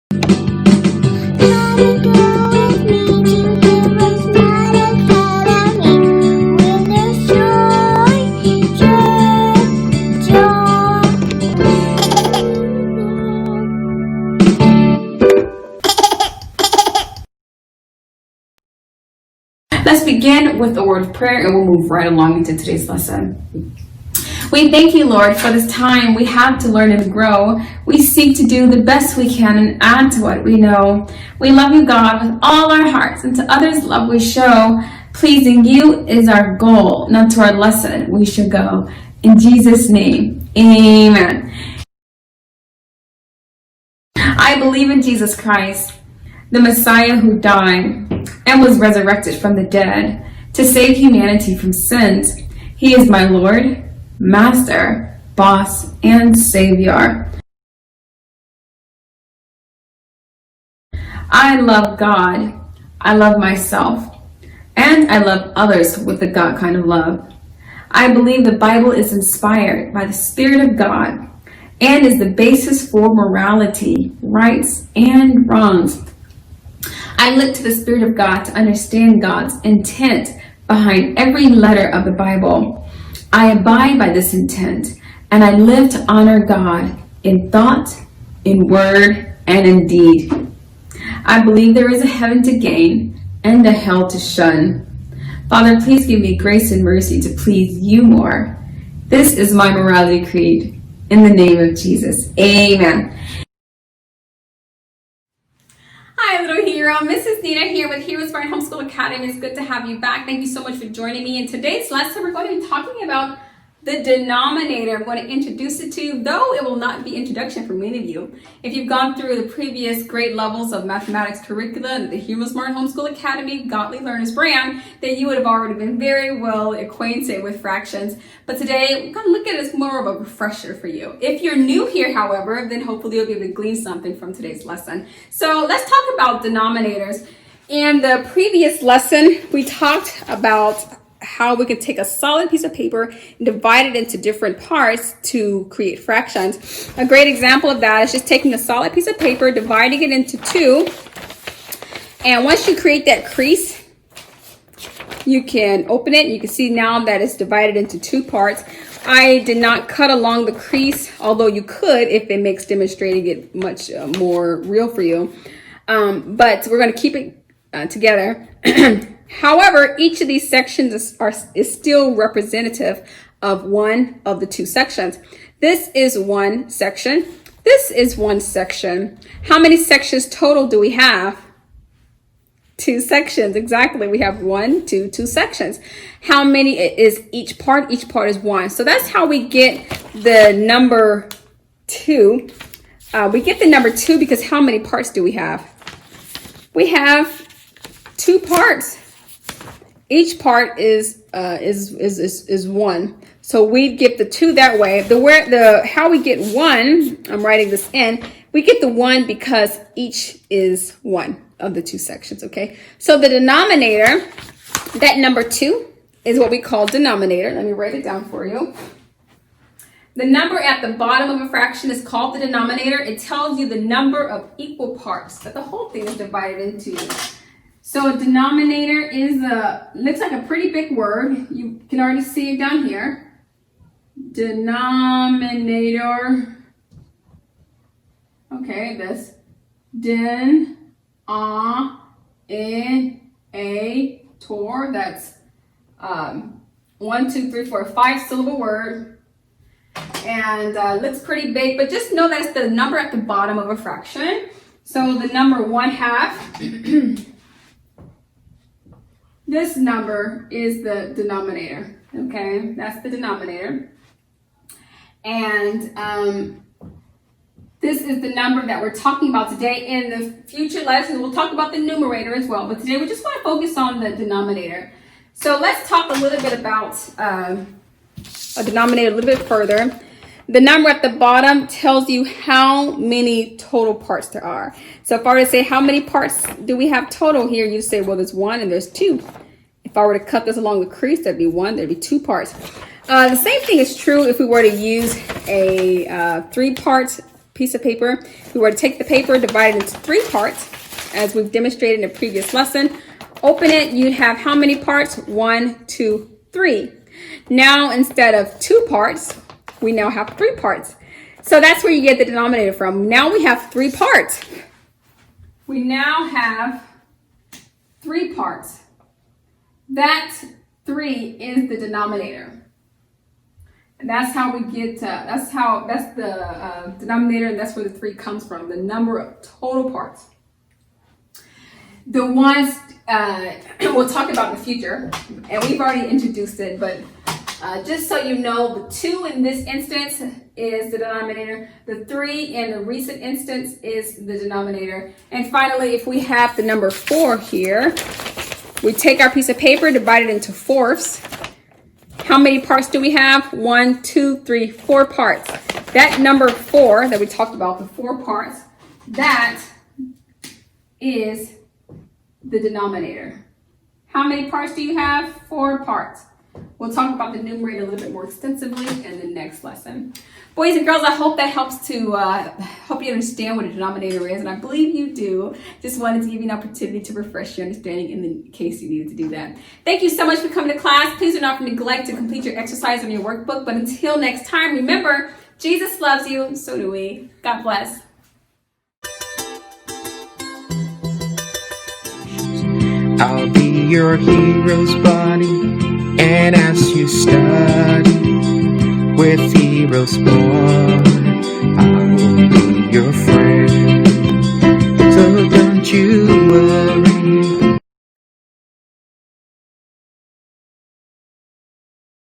Let's begin with a word of prayer and we'll move right along into today's lesson. We thank you, Lord, for this time we have to learn and grow. We seek to do the best we can and add to what we know. We love you, God, with all our hearts, and to others love we show. Pleasing you is our goal, not to our lesson we should go. In Jesus' name, amen. I believe in Jesus Christ, the Messiah who died and was resurrected from the dead to save humanity from sins. He is my Lord, Master, Boss, and Savior. I love God, I love myself, and I love others with the God kind of love. I believe the Bible is inspired by the Spirit of God and is the basis for morality, rights, and wrongs. I look to the Spirit of God to understand God's intent behind every letter of the Bible. I abide by this intent, and I live to honor God in thought, in word, and in deed. I believe there is a heaven to gain and a hell to shun. Father, please give me grace and mercy to please you more. This is my morality creed. In the name of Jesus, amen. Hi, little hero. Mrs. Nita here with HeroesMart Homeschool Academy. It's good to have you back. Thank you so much for joining me. In today's lesson, we're going to be talking about the denominator. I'm going to introduce it to you, though it will not be introduction for many of you. If you've gone through the previous grade levels of mathematics curricula and the HeroesMart Homeschool Academy Godly Learners brand, then you would have already been very well acquainted with fractions. But today, we're going to look at it as more of a refresher for you. If you're new here, however, then hopefully you'll be able to glean something from today's lesson. So let's talk about denominators. In the previous lesson, we talked about how we can take a solid piece of paper and divide it into different parts to create fractions. A great example of that is just taking a solid piece of paper, dividing it into two, and once you create that crease, you can open it. You can see now that it's divided into two parts. I did not cut along the crease, although you could if it makes demonstrating it much more real for you. But we're going to keep it together. However, each of these sections is still representative of one of the two sections. This is one section. This is one section. How many sections total do we have? Two sections, exactly. We have two sections. How many is each part? Each part is one. So that's how we get the number 2. We get the number 2 because how many parts do we have? We have 2 parts. Each part is 1. So we get the 2 that way. How we get 1, I'm writing this in. We get the 1 because each is 1 of the 2 sections, okay? So the denominator, that number 2, is what we call denominator. Let me write it down for you. The number at the bottom of a fraction is called the denominator. It tells you the number of equal parts that the whole thing is divided into. So a denominator looks like a pretty big word. You can already see it down here. Denominator. Okay, this. Tor. That's 1, 2, 3, 4, 5 syllable word. And looks pretty big, but just know that's the number at the bottom of a fraction. So the number 1/2. This number is the denominator, okay? That's the denominator. And this is the number that we're talking about today. In the future lessons, we'll talk about the numerator as well. But today, we just want to focus on the denominator. So let's talk a little bit about a denominator a little bit further. The number at the bottom tells you how many total parts there are. So if I were to say, how many parts do we have total here? You say, well, there's 1 and there's 2. If I were to cut this along the crease, there'd be 1, there'd be 2 parts. The same thing is true if we were to use a 3-part piece of paper. We were to take the paper, divide it into 3 parts, as we've demonstrated in a previous lesson. Open it, you'd have how many parts? 1, 2, 3. Now, instead of 2 parts, we now have 3 parts. So that's where you get the denominator from. Now we have 3 parts. We now have 3 parts. That 3 is the denominator. And that's how we get, that's the denominator, and that's where the 3 comes from, the number of total parts. The ones we'll talk about in the future, and we've already introduced it, but just so you know, the 2 in this instance is the denominator. The 3 in the recent instance is the denominator. And finally, if we have the number 4 here, we take our piece of paper, divide it into fourths. How many parts do we have? 1, 2, 3, 4 parts. That number 4 that we talked about, the 4 parts, that is the denominator. How many parts do you have? 4 parts. We'll talk about the numerator a little bit more extensively in the next lesson. Boys and girls, I hope that helps to help you understand what a denominator is, and I believe you do. Just wanted to give you an opportunity to refresh your understanding in the case you needed to do that. Thank you so much for coming to class. Please do not neglect to complete your exercise on your workbook, but until next time, remember, Jesus loves you, so do we. God bless. I'll be your hero's buddy, and as you study with HeroesMart, I will be your friend. So don't you worry.